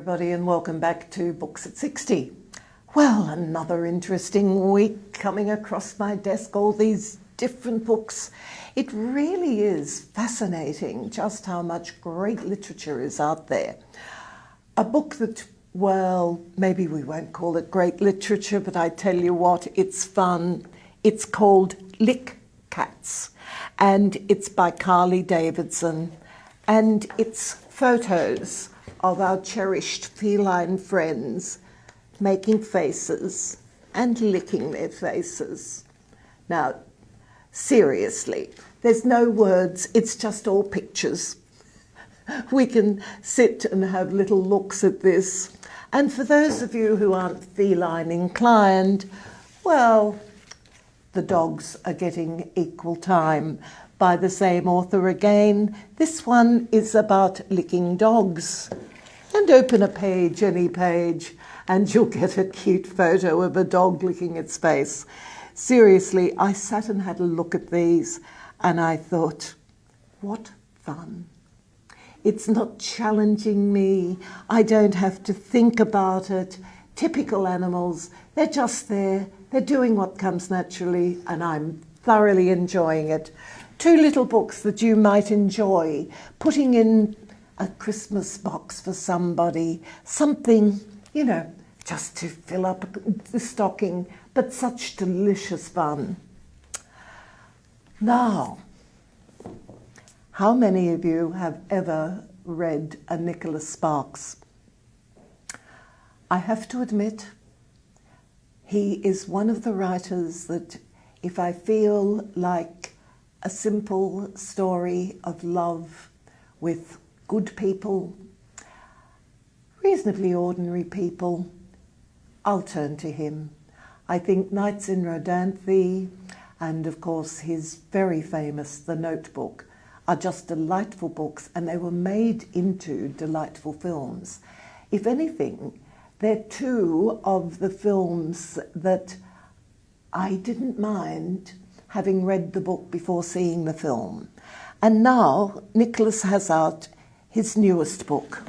everybody, and welcome back to Books at 60. Well, another interesting week coming across my desk, all these different books. It really is fascinating just how much great literature is out there. A book that, well, maybe we won't call it great literature, but I tell you what, it's fun. It's called Lick Cats, and it's by Carly Davidson, and it's photos of our cherished feline friends making faces and licking their faces. Now, seriously, there's no words, it's just all pictures. We can sit and have little looks at this. And for those of you who aren't feline inclined, well, the dogs are getting equal time by the same author again. This one is about licking dogs. And open a page, any page, and you'll get a cute photo of a dog licking its face. Seriously, I sat and had a look at these and I thought, what fun. It's not challenging me. I don't have to think about it. Typical animals, they're just there. They're doing what comes naturally, and I'm thoroughly enjoying it. Two little books that you might enjoy, putting in a Christmas box for somebody, something, you know, just to fill up the stocking, but such delicious fun. Now, how many of you have ever read a Nicholas Sparks? I have to admit, he is one of the writers that if I feel like a simple story of love with good people, reasonably ordinary people, I'll turn to him. I think Nights in Rodanthe and of course his very famous The Notebook are just delightful books, and they were made into delightful films. If anything, they're two of the films that I didn't mind having read the book before seeing the film. And now Nicholas has out his newest book,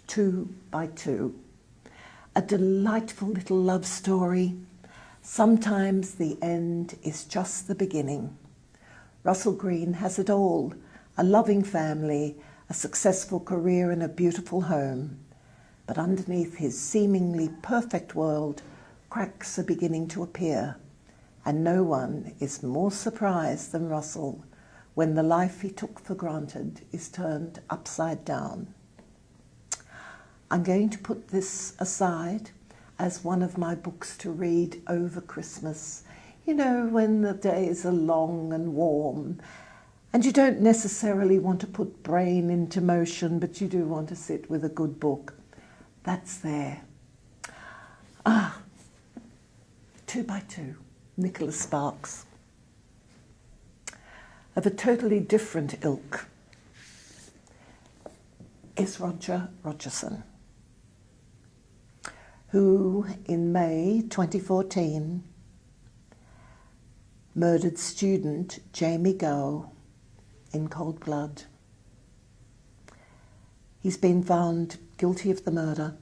2 by 2. A delightful little love story. Sometimes the end is just the beginning. Russell Greene has it all, a loving family, a successful career and a beautiful home. But underneath his seemingly perfect world, cracks are beginning to appear. And no one is more surprised than Russell when the life he took for granted is turned upside down. I'm going to put this aside as one of my books to read over Christmas. You know, when the days are long and warm, and you don't necessarily want to put brain into motion, but you do want to sit with a good book. That's there. 2 by 2, Nicholas Sparks. Of a totally different ilk is Roger Rogerson, who in May 2014 murdered student Jamie Gow in cold blood. He's been found guilty of the murder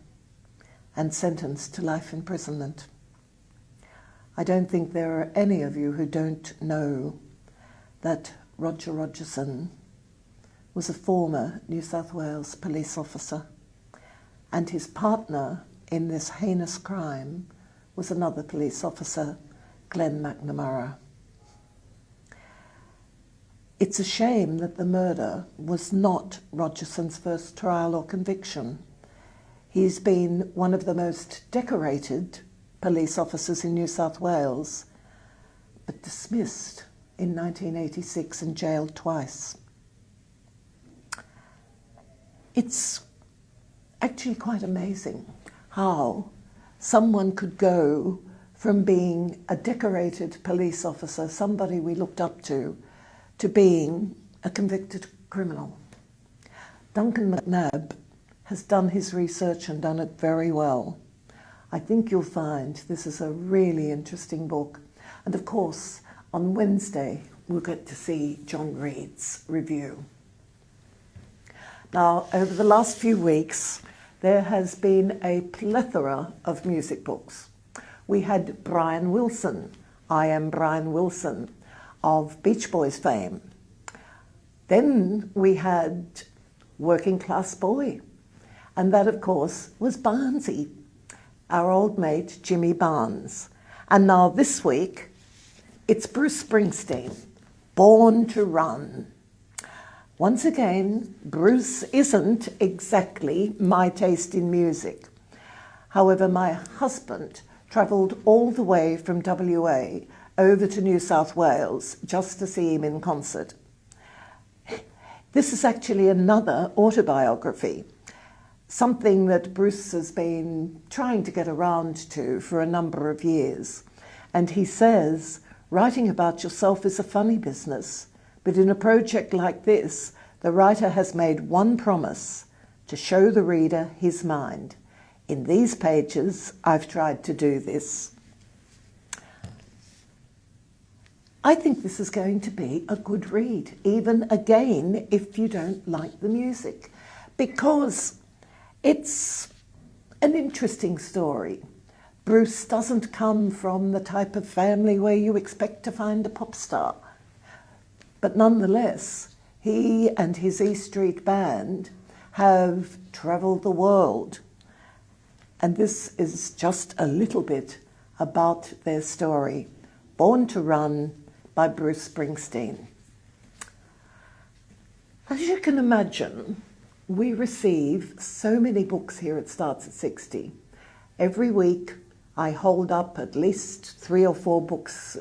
and sentenced to life imprisonment. I don't think there are any of you who don't know that Roger Rogerson was a former New South Wales police officer, and his partner in this heinous crime was another police officer, Glenn McNamara. It's a shame that the murder was not Rogerson's first trial or conviction. He's been one of the most decorated police officers in New South Wales, but dismissed in 1986 and jailed twice. It's actually quite amazing how someone could go from being a decorated police officer, somebody we looked up to being a convicted criminal. Duncan McNabb has done his research and done it very well. I think you'll find this is a really interesting book. And of course, on Wednesday, we'll get to see John Reed's review. Now, over the last few weeks, there has been a plethora of music books. We had Brian Wilson, I Am Brian Wilson, of Beach Boys fame. Then we had Working Class Boy, and that of course was Barnesy, our old mate Jimmy Barnes. And now this week it's Bruce Springsteen, Born to Run. Once again, Bruce isn't exactly my taste in music. However, my husband travelled all the way from WA over to New South Wales just to see him in concert. This is actually another autobiography, something that Bruce has been trying to get around to for a number of years. And he says, writing about yourself is a funny business, but in a project like this, the writer has made one promise: to show the reader his mind. In these pages, I've tried to do this. I think this is going to be a good read, even again if you don't like the music, because it's an interesting story. Bruce doesn't come from the type of family where you expect to find a pop star, but nonetheless, he and his E Street Band have travelled the world, and this is just a little bit about their story. Born to Run by Bruce Springsteen. As you can imagine, we receive so many books here at Starts at 60. Every week I hold up at least 3 or 4 books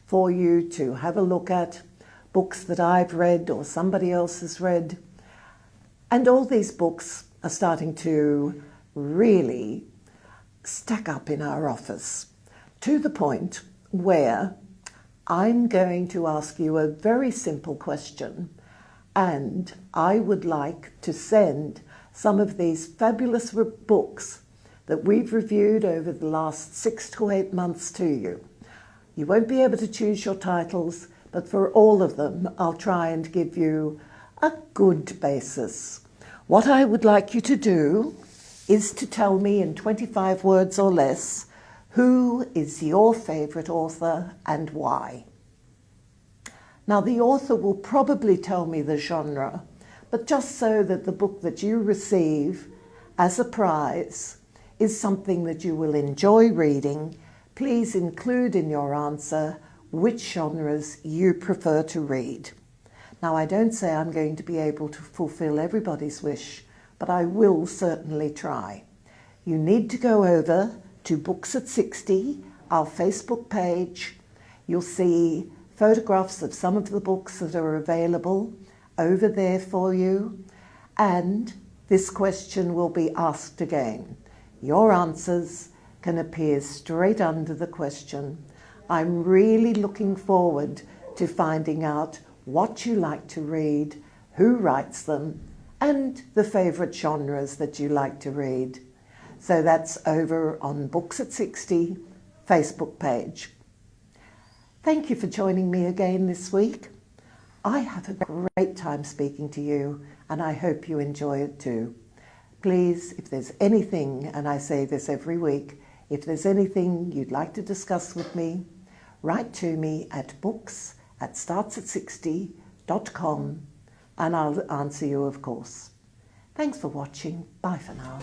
for you to have a look at, books that I've read or somebody else has read. And all these books are starting to really stack up in our office, to the point where I'm going to ask you a very simple question, and I would like to send some of these fabulous books that we've reviewed over the last 6 to 8 months to you. You won't be able to choose your titles, but for all of them, I'll try and give you a good basis. What I would like you to do is to tell me in 25 words or less, who is your favourite author and why? Now, the author will probably tell me the genre, but just so that the book that you receive as a prize is something that you will enjoy reading, please include in your answer which genres you prefer to read. Now, I don't say I'm going to be able to fulfill everybody's wish, but I will certainly try. You need to go over to Books at 60, our Facebook page. You'll see photographs of some of the books that are available over there for you. And this question will be asked again. Your answers can appear straight under the question. I'm really looking forward to finding out what you like to read, who writes them, and the favourite genres that you like to read. So that's over on Books at 60 Facebook page. Thank you for joining me again this week. I have a great time speaking to you, and I hope you enjoy it too. Please, if there's anything, and I say this every week, if there's anything you'd like to discuss with me, write to me at books@startsat60.com and I'll answer you, of course. Thanks for watching. Bye for now.